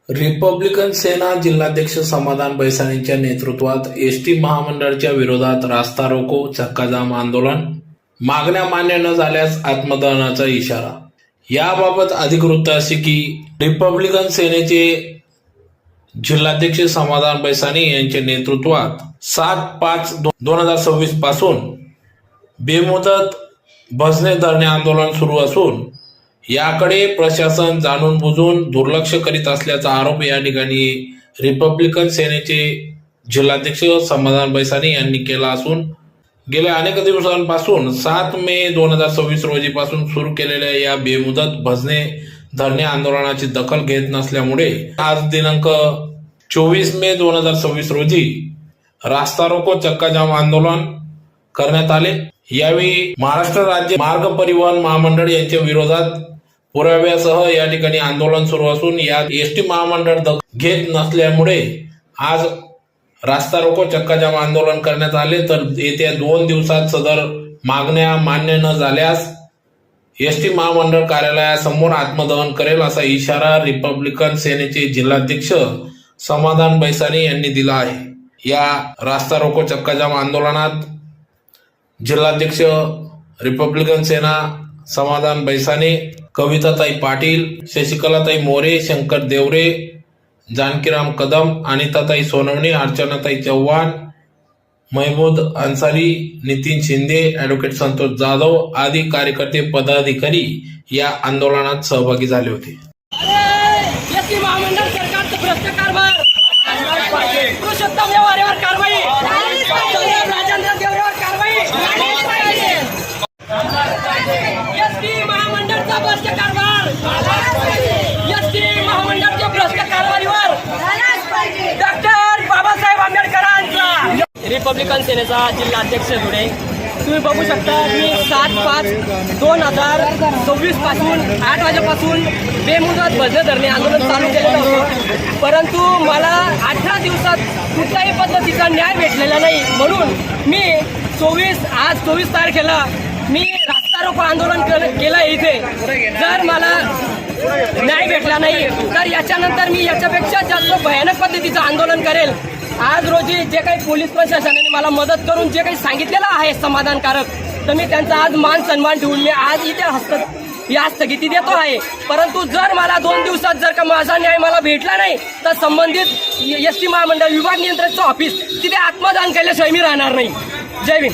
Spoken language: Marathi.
रिपब्लिकन सेना जिल्हाध्यक्ष समाधान बैसाणींच्या नेतृत्वात एसटी महामंडळाच्या विरोधात रास्ता रोको, चक्काजाम आंदोलन, मागण्या मान्य न झाल्यास आत्मदहनाचा इशारा। याबाबत अधिक वृत्त असे की रिपब्लिकन सेनेचे जिल्हाध्यक्ष समाधान बैसाणी यांच्या नेतृत्वात 7/5/2026 पासून बेमुदत भजने धरणे आंदोलन सुरू असून याकडे प्रशासन जाणून बुजून दुर्लक्ष करीत असल्याचा आरोप या ठिकाणी रिपब्लिकन सेनेचे जिल्हाध्यक्ष समाधान बैसाणी यांनी केला असून गेल्या अनेक दिवसांपासून 7 मे 2026 रोजीपासून सुरू केलेल्या या बेमुदत भजने धरणे आंदोलनाची दखल घेत नसल्यामुळे आज दिनांक 24 मे 2026 रोजी रास्ता रोको चक्काजाम आंदोलन करण्यात आले। यावेळी महाराष्ट्र राज्य मार्ग परिवहन महामंडळ यांच्या विरोधात पुराव्यासह या ठिकाणी आंदोलन सुरू असून यात एसटी महामंडळ घेत नसल्यामुळे आज रास्ता रोको चक्काजाम आंदोलन करण्यात आले। तर येत्या 2 दिवसात सदर मागण्या मान्य न झाल्यास एसटी महामंडळ कार्यालयासमोर आत्मदहन करेल असा इशारा रिपब्लिकन सेनेचे जिल्हाध्यक्ष समाधान बैसाणी यांनी दिला आहे। या रास्ता रोको चक्काजाम आंदोलनात जिल्हाध्यक्ष रिपब्लिकन सेना समाधान बैसाणे, कविताताई पाटील, शशिकलाताई मोरे, शंकर देवरे, जानकीराम कदम, अनिताताई सोनवणे, अर्चनाताई चव्हाण, महमूद अन्सारी, नितीन शिंदे, ॲडव्होकेट संतोष जाधव आदी कार्यकर्ते पदाधिकारी या आंदोलनात सहभागी झाले होते। महामंडळ सरकारचं भ्रष्ट कारभार, पुरुषोत्तम व्यवहारावर कारवाई, राजेंद्र देवरेवर कारवाई, एसटी महामंडळचा भ्रष्ट कारभार, एसटी महामंडळच्या भ्रष्ट कारभारीवर डॉक्टर बाबासाहेब आंबेडकरांचा रिपब्लिकन सेनेचा जिल्हाध्यक्ष धुळे। तुम्ही बघू शकता मी 7/5/2026 पासून 8 वाजेपासून बेमुदत भजने धरणे आंदोलन चालू केलेलं होतं, परंतु मला 18 दिवसात कुठल्याही पद्धतीचा न्याय भेटलेला नाही। म्हणून मी आज 24 तारखेला मी रास्ता रोको आंदोलन केलं इथे। जर मला न्याय भेटला नाही तर याच्यानंतर मी याच्यापेक्षा जास्त भयानक पद्धतीचं आंदोलन करेल। आज रोजी जे काही पोलीस प्रशासनाने मला मदत करून जे काही सांगितलेलं आहे समाधानकारक, तर मी त्यांचा आज मान सन्मान ठेवून मी आज इथे या स्थगिती देतो आहे। परंतु जर मला 2 दिवसात जर का माझा न्याय मला भेटला नाही तर संबंधित एसटी महामंडळ विभाग नियंत्रणाचं ऑफिस तिथे आत्मदान केल्याशिवाय मी राहणार नाही। जय भीम।